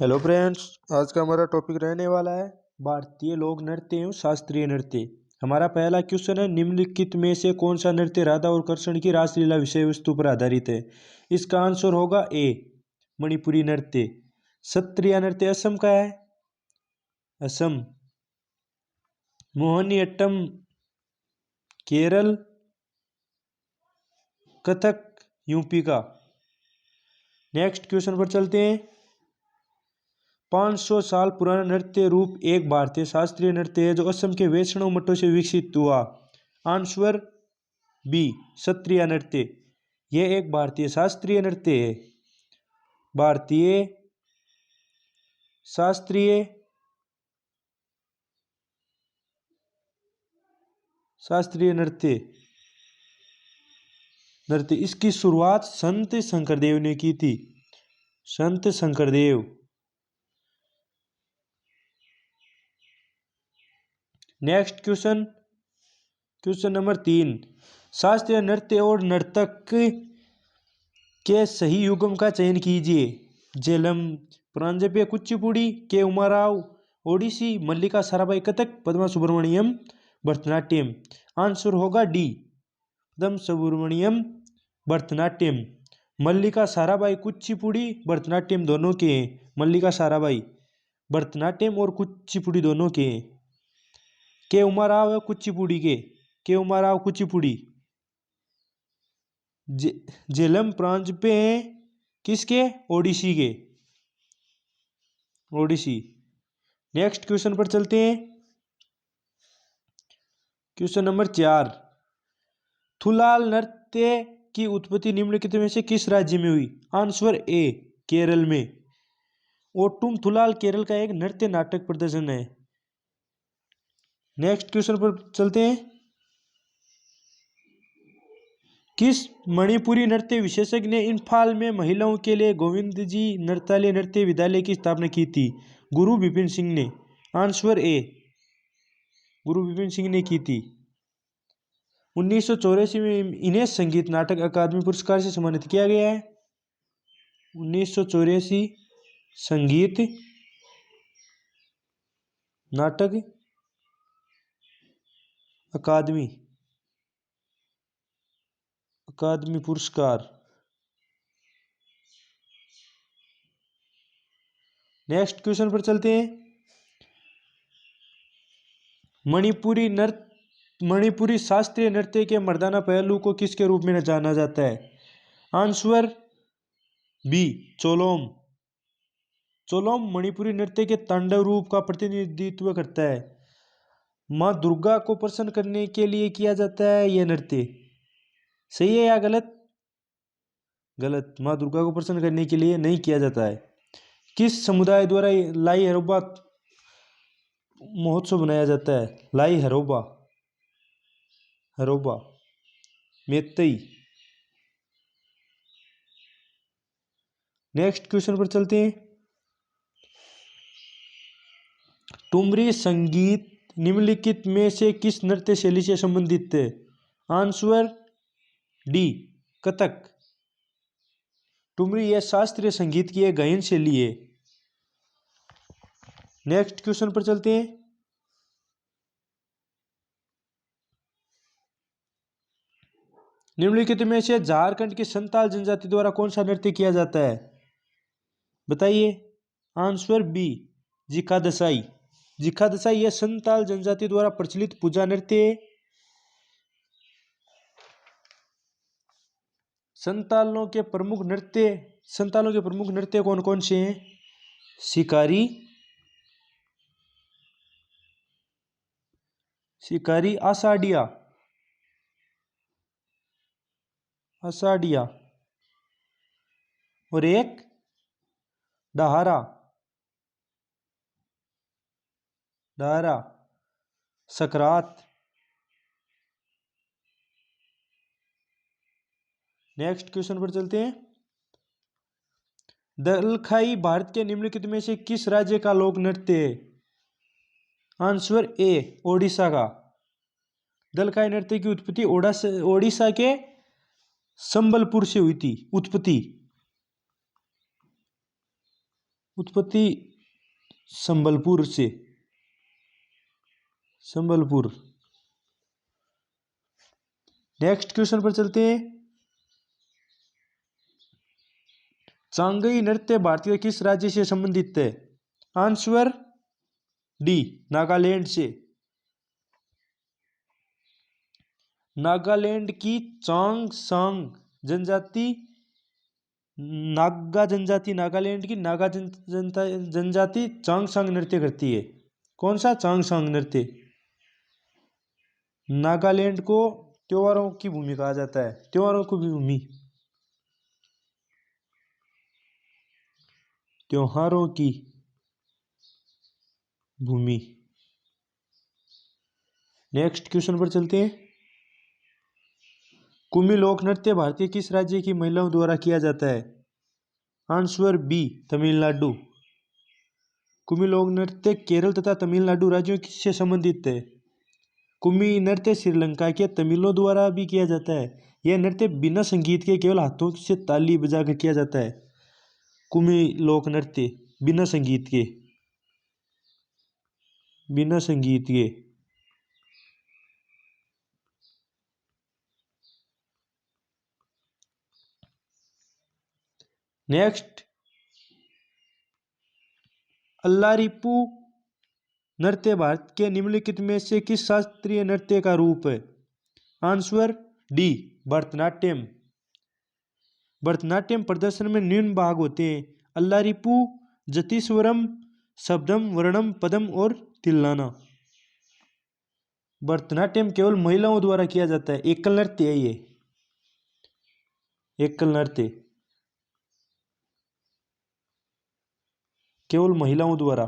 Hello friends, आज का हमारा टॉपिक रहने वाला है भारतीय लोक नृत्य एवं शास्त्रीय नृत्य। हमारा पहला क्वेश्चन है, निम्नलिखित में से कौन सा नृत्य राधा और कृष्ण की रासलीला विषय वस्तु पर आधारित है। इसका आंसर होगा ए, मणिपुरी नृत्य। सत्रिया नृत्य असम का है, असम। मोहिनीअट्टम केरल, कथक यूपी का। नेक्स्ट क्वेश्चन पर चलते हैं। 500 साल पुराना नृत्य रूप एक भारतीय शास्त्रीय नृत्य है जो असम के वैष्णव मठों से विकसित हुआ। आंसर बी, सत्रिया नृत्य। यह एक भारतीय शास्त्रीय नृत्य है। भारतीय शास्त्रीय नृत्य इसकी शुरुआत संत शंकरदेव ने की थी। संत शंकरदेव। Next question number 3। शास्त्रीय नृत्य और नर्तक के सही युग्म का चयन कीजिए। झेलम, प्रांजपे कुचिपुड़ी, के उमाराव ओडिसी, मल्लिका साराभाई कथक, पद्मा सुब्रमण्यम भरतनाट्यम। आंसर होगा डी, पद्मा सुब्रमण्यम भरतनाट्यम। मल्लिका साराभाई कुचिपुड़ी भरतनाट्यम दोनों के हैं। मल्लिका साराभाई भरतनाट्यम और कुचिपुड़ी दोनों के हैं। के उमाराव कुचिपुड़ी के उमाराव कुचिपुड़ी। झेलम प्रांजपे हैं किसके? ओडिसी के, ओडिसी। नेक्स्ट क्वेश्चन पर चलते हैं। Question number 4। थुलाल नृत्य की उत्पत्ति निम्नलिखित में से किस राज्य में हुई? आंसर ए, केरल में। ओटुम थुलाल केरल का एक नृत्य नाटक प्रदर्शन है। नेक्स्ट क्वेश्चन पर चलते हैं। किस मणिपुरी नृत्य विशेषज्ञ ने इम्फाल में महिलाओं के लिए गोविंद जी नृत्यालय नृत्य विद्यालय की स्थापना की थी? गुरु विपिन सिंह ने। आंसर ए, गुरु विपिन सिंह ने की थी। 1984 में इन्हें संगीत नाटक अकादमी पुरस्कार से सम्मानित किया गया है। 1984 संगीत नाटक अकादमी पुरस्कार। नेक्स्ट क्वेश्चन पर चलते हैं। मणिपुरी शास्त्रीय नृत्य के मर्दाना पहलू को किसके रूप में जाना जाता है? Answer B, Cholom. चोलोम मणिपुरी नृत्य के तांडव रूप का प्रतिनिधित्व करता है। माँ दुर्गा को प्रसन्न करने के लिए किया जाता है यह नृत्य। सही है या गलत? गलत। माँ दुर्गा को प्रसन्न करने के लिए नहीं किया जाता है। किस समुदाय द्वारा लाई हरोबा महोत्सव मनाया जाता है? लाई हरोबा मेत्तई। नेक्स्ट क्वेश्चन पर चलते हैं। ठुमरी संगीत निम्नलिखित में से किस नृत्य शैली से संबंधित है? Answer D, Kathak. ठुमरी यह शास्त्रीय संगीत की एक गायन शैली है। नेक्स्ट क्वेश्चन पर चलते हैं। निम्नलिखित में से झारखंड की संताल जनजाति द्वारा कौन सा नृत्य किया जाता है? बताइए। Answer B, Jikha Dasai. जिखा दसाई यह संताल जनजाति द्वारा प्रचलित पूजा नृत्य है। संतालों के प्रमुख नृत्य कौन कौन से हैं? शिकारी, आषाढ़िया और एक डहारा सकरात। नेक्स्ट क्वेश्चन पर चलते हैं। दलखाई भारत के निम्नलिखित में से किस राज्य का लोक नृत्य है? आंसर ए, ओडिशा का। दलखाई नृत्य की उत्पत्ति ओडिशा के संबलपुर से हुई थी। उत्पत्ति संबलपुर से। संबलपुर। नेक्स्ट क्वेश्चन पर चलते हैं। चांगई नृत्य भारतीय किस राज्य से संबंधित है? आंसर डी, नागालैंड से। नागालैंड की चांगसांग जनजाति, नागा जनजाति, नागालैंड की नागा जनजाति चांगसांग नृत्य करती है। कौन सा? चांगसांग नृत्य। नागालैंड को त्योहारों की भूमि कहा जाता है, त्योहारों की भूमि, त्योहारों की भूमि। नेक्स्ट क्वेश्चन पर चलते हैं। कुमी लोक नृत्य भारतीय किस राज्य की महिलाओं द्वारा किया जाता है? Answer B, Tamil Nadu. कुमी लोक नृत्य केरल तथा तमिलनाडु राज्यों से संबंधित है। कुमी नृत्य श्रीलंका के तमिलों द्वारा भी किया जाता है। यह नृत्य बिना संगीत के केवल हाथों से ताली बजाकर किया जाता है। कुमी लोक नृत्य बिना संगीत के, बिना संगीत के। नेक्स्ट, अल्लारिपू नृत्य भारत के निम्नलिखित में से किस शास्त्रीय नृत्य का रूप है? Answer D, Bharatanatyam. भरतनाट्यम प्रदर्शन में निम्न भाग होते हैं: अल्लारिपू, जतिस्वरम, शब्दम, वर्णम, पदम और तिल्लाना। भरतनाट्यम केवल महिलाओं द्वारा किया जाता है, एकल नृत्य है ये, एकल नृत्य, केवल महिलाओं द्वारा।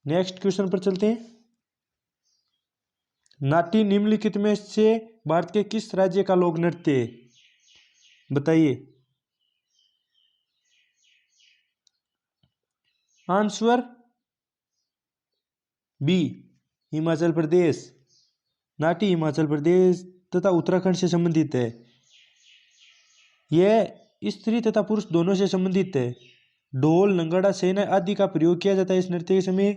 नेक्स्ट क्वेश्चन पर चलते हैं। नाट्य निम्नलिखित में से भारत के किस राज्य का लोक नृत्य है? बताइए। Answer B, Himachal Pradesh. नाट्य हिमाचल प्रदेश तथा उत्तराखंड से संबंधित है। यह स्त्री तथा पुरुष दोनों से संबंधित है। ढोल, नगाड़ा, सेना आदि का प्रयोग किया जाता है इस नृत्य के समय।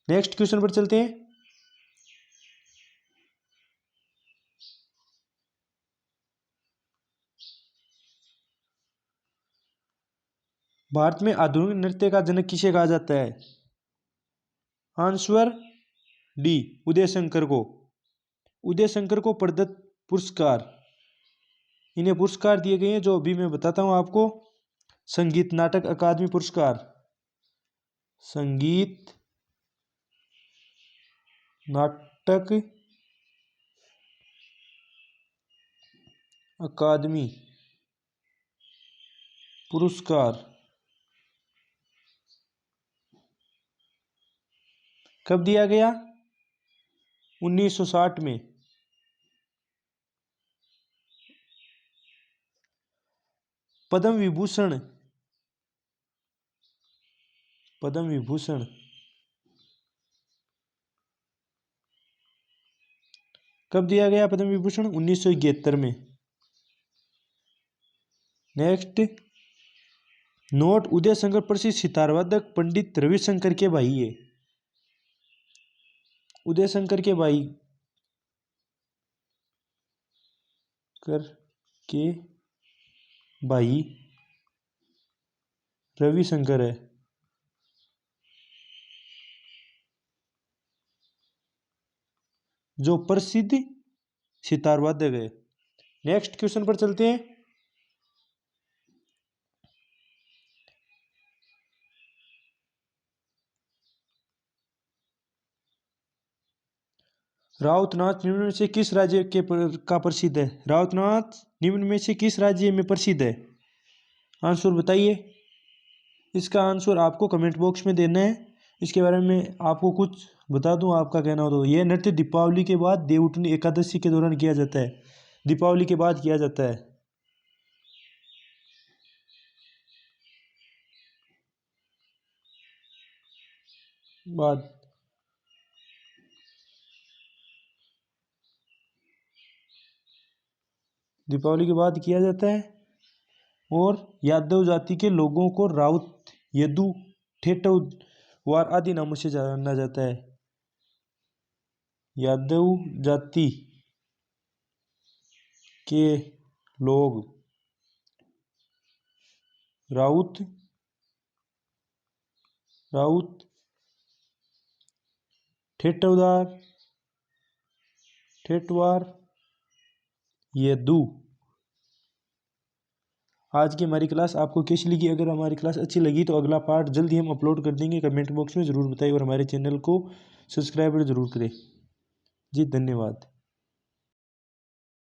नेक्स्ट क्वेश्चन पर चलते हैं। भारत में आधुनिक नृत्य का जनक किसे कहा जाता है? आंसर डी, उदय शंकर को। उदय शंकर को प्रदत्त पुरस्कार, इन्हें पुरस्कार दिए गए हैं जो अभी मैं बताता हूं आपको। संगीत नाटक अकादमी पुरस्कार, संगीत नाटक अकादमी पुरस्कार कब दिया गया? 1960 में। पद्म विभूषण, पद्म विभूषण कब दिया गया? पद्म विभूषण 1971 में। नेक्स्ट, नोट, उदय शंकर प्रसिद्ध सितारवादक पंडित रविशंकर के भाई है। उदय शंकर के भाई कर के भाई रविशंकर है। जो प्रसिद्ध सितार वादक है। नेक्स्ट क्वेश्चन पर चलते हैं। राउत नाच निम्न में से किस राज्य का प्रसिद्ध है? राउत नाच निम्न में से किस राज्य में प्रसिद्ध है? आंसर बताइए। इसका आंसर आपको कमेंट बॉक्स में देना है। इसके बारे में आपको कुछ बता दूं, आपका कहना हो तो। यह नृत्य दीपावली के बाद देवउठनी एकादशी के दौरान किया जाता है। दीपावली के बाद किया जाता है। बाद दीपावली के बाद किया जाता है। और यादव जाति के लोगों को राउत, यदु, ठेठवार आदि नामों से जाना जाता है। यादव जाति के लोग राउत, ठेठवार, यदु। आज की हमारी क्लास आपको कैसी लगी? अगर हमारी क्लास अच्छी लगी तो अगला पार्ट जल्दी हम अपलोड कर देंगे। कमेंट बॉक्स में ज़रूर बताइए और हमारे चैनल को सब्सक्राइब जरूर करें। जी धन्यवाद।